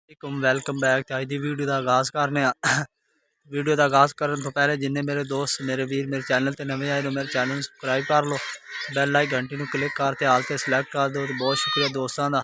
Welcome back. तो अज की video का आगाज़ करने वीडियो का आगाज़ करने तो पहले जिन्हें मेरे दोस्त मेरे वीर मेरे चैनल पर नवे आए तो मेरे चैनल सबसक्राइब कर लो, बैल आई घंटी में क्लिक करते हाल से सिलेक्ट कर दो। तो बहुत शुक्रिया दोस्तों का।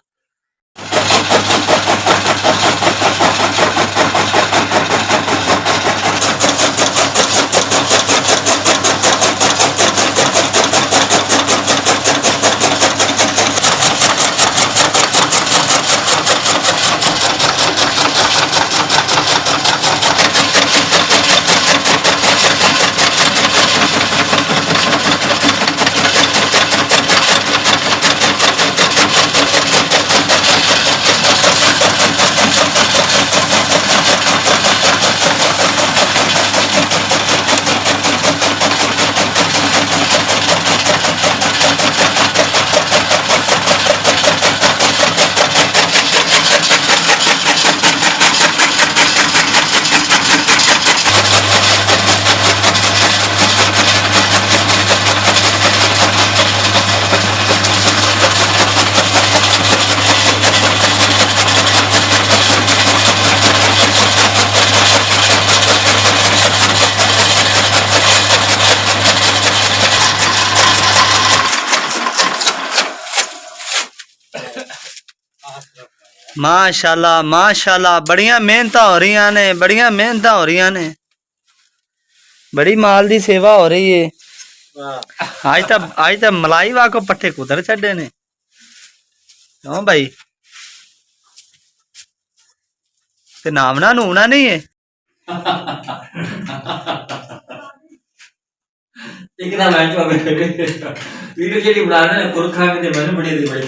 माशाल्लाह माशाल्लाह बढ़िया मेहनत हो रही ने, बढ़िया मेहनत हो रही ने, बड़ी माल की सेवा हो रही है। आज तो मलाई वाको पट्ठे कुतर छड़े ने। क्यों भाई ते नामना नूना नहीं है। इतना मैच हो गया वीडियो जेडी बना रहे हैं पुरखा में मैंने बड़ी दी भाई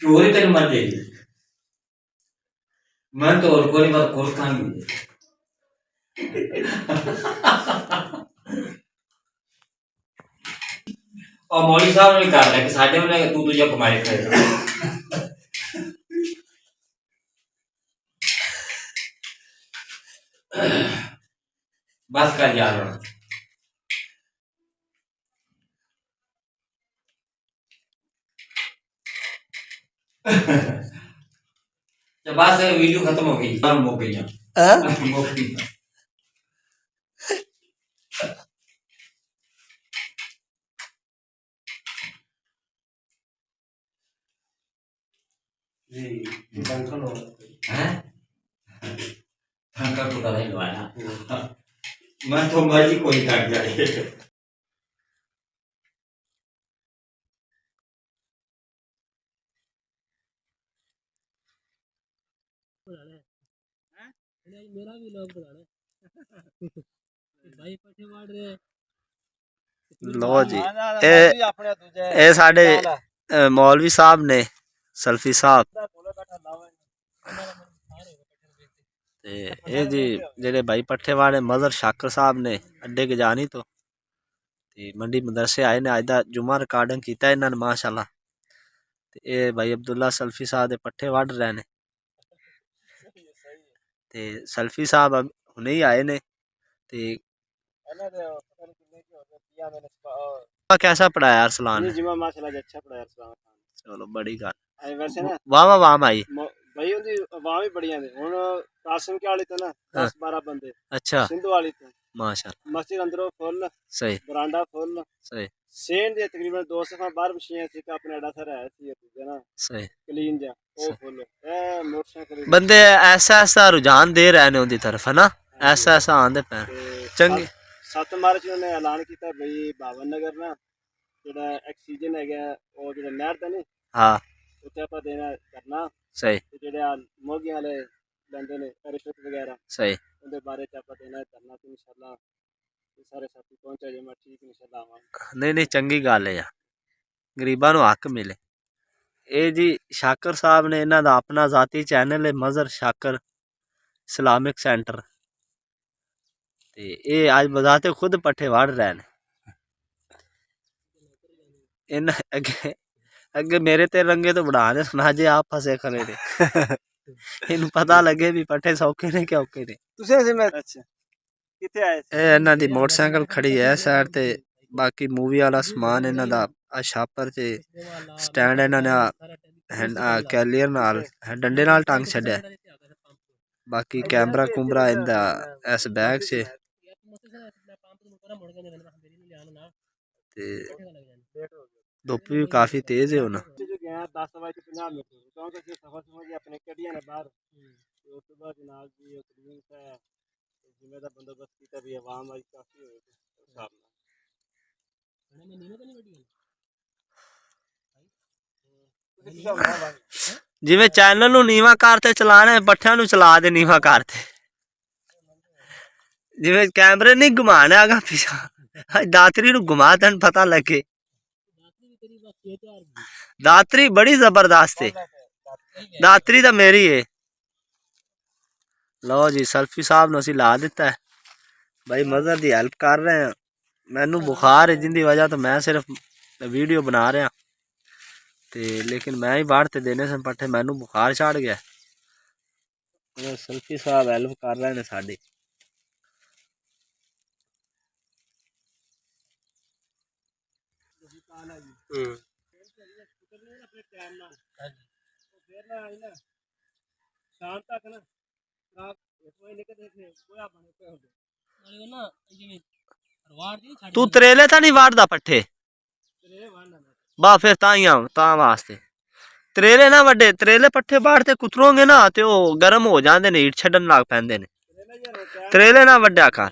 चोरी तेरे मत दे मैं तो और कोई बात पुरखा में और मौली साहब ने कहा कि साडे में तू तुझे कमाई करेगा बस कर यार जब बस वीडियो खत्म हो गई हो गई धंका टूटा नहीं लवाया मैं तो मर्जी कोई काट जाए मेरा भी लोग भाई पट्ठे मार रहे। लो जी ए साडे मौलवी साहब ने सल्फी साहब ते जी जेडे भाई पट्ठे वाले मदर शाकर साहब ने अड्डे के जानी तो मंडी मदरसे आए ने। अज दा जुम्मा रिकॉर्डिंग कीता इन्हां ने माशाल्लाह। ते ए भाई अब्दुल्ला सल्फी साहब दे पट्ठे वढ़ रहे ने ते सल्फी साहब हुणे ही आए ने। ते कैसा पढ़ाया अरसलान ने? माशाल्लाह अच्छा पढ़ाया अरसलान। चलो बड़ी गल वैसे ना वाह वाह वाह भाई भाई उनकी वाह भी बढ़िया ने। हुन कासिम के वाली तो ना 10-12 बंदे अच्छा सिंधु वाली तो माशाल्लाह मस्जिद अंदरों फुल सही बरांडा फुल सही सेंड दे तकरीबन 2 सफा बाहर बिछियां सी का अपना एडा सारा है सी है ना सही क्लीन जा ओ फुल ए मोटरसाइकिल बंदे ऐसा रुझान दे रहे ने उनकी तरफ है ना, ऐसा आंदे पे चंगी। 7 मार्च ने ऐलान किया भाई बावन नगर ना जेड़ा ऑक्सीजन है गया और जेड़ा नहर दा नहीं हां उत्ते आपा देना करना सही ते जेड़े मोगी वाले लेंदे ने रिश्वत वगैरह सही उनके बारे च आपा देना करना तो इंशाल्लाह सारे साथी पहुंचा जे मैं ठीक इंशाल्लाह आवांगा। नहीं नहीं चंगी गल है यार, गरीबां नूं हक मिले। ये जी शाकर साहब ने इन्हां दा अपना जाती चैनल है मजर शाकर इस्लामिक सेंटर ते ये आज बजाते खुद पट्ठे वाड़ रहे ने। इन अगे अगे मेरे ते रंगे तो बढ़ा दे सुना जे आप फसे खड़े थे इन पता लगे भी पट्ठे सौखे ने क्या औखे ने। तुसे ऐसे मैं अच्छा किथे आए ए इन्हां दी मोटरसाइकिल खड़ी है साइड ते, बाकी मूवी वाला समान इन्हां दा ਆ ਛਾਪਰ 'ਚ ਸਟੈਂਡ ਇਹਨਾਂ ਨੇ ਕੈਲੀਅਰ ਨਾਲ ਡੰਡੇ ਨਾਲ ਟੰਗ ਛੱਡਿਆ। ਬਾਕੀ ਕੈਮਰਾ ਕੁਮਰਾ ਇਹਦਾ ਇਸ ਬੈਗ 'ਚ ਤੇ धुप भी काफी तेज है हुन। 10:50 क्योंकि ਅਸੀਂ ਸਫਰ ਸਮਝੇ ਆਪਣੇ ਕੱਢੀਆਂ ਨੇ ਬਾਹਰ ਤੇ ਉਸ ਤੋਂ ਬਾਅਦ ਜਨਾਬ ਜੀ ਤਕਰੀਬਨ ਜਿਵੇਂ ਦਾ ਬੰਦੋਬਸਤ ਕੀਤਾ ਵੀ ਆਵਾਮ ਆਈ ਕਾਫੀ ਹੋਏ ਉਸ ਹਿਸਾਬ ਨਾਲ जिवें चैनल नूं नीवा करते चलाना पट्ठियां नूं चला दे नीवा करते जिवें कैमरे नहीं घुमाने आगा पिछा दातरी नूं घुमा तेन पता लगे। दातरी बड़ी जबरदस्त है, दातरी तो मेरी है। लो जी सल्फी साहब नूं असीं ला दिता है भाई, मजर दी हेल्प कर रहे हैं। मैनू बुखार है जिंदी वजह तो मैं सिर्फ वीडियो बना रहा ते, लेकिन मैं ही बाहर ते देने सन पट्ठे, मैनू बुखार चढ़ गया। सल्फी साहब हेल्प कर रहे हैं साडी। शाम तक ना तू तरेले तो नहीं वाड़दा पट्ठे बा, फिर ता वास्ते तरेले ना वड्डे, तरेले पट्ठे बाढ़ते कुतरोगे ना तो गर्म हो जाते ने, हीट छड्डन लग पैंदे ने। तरेले ना वड्डा कर।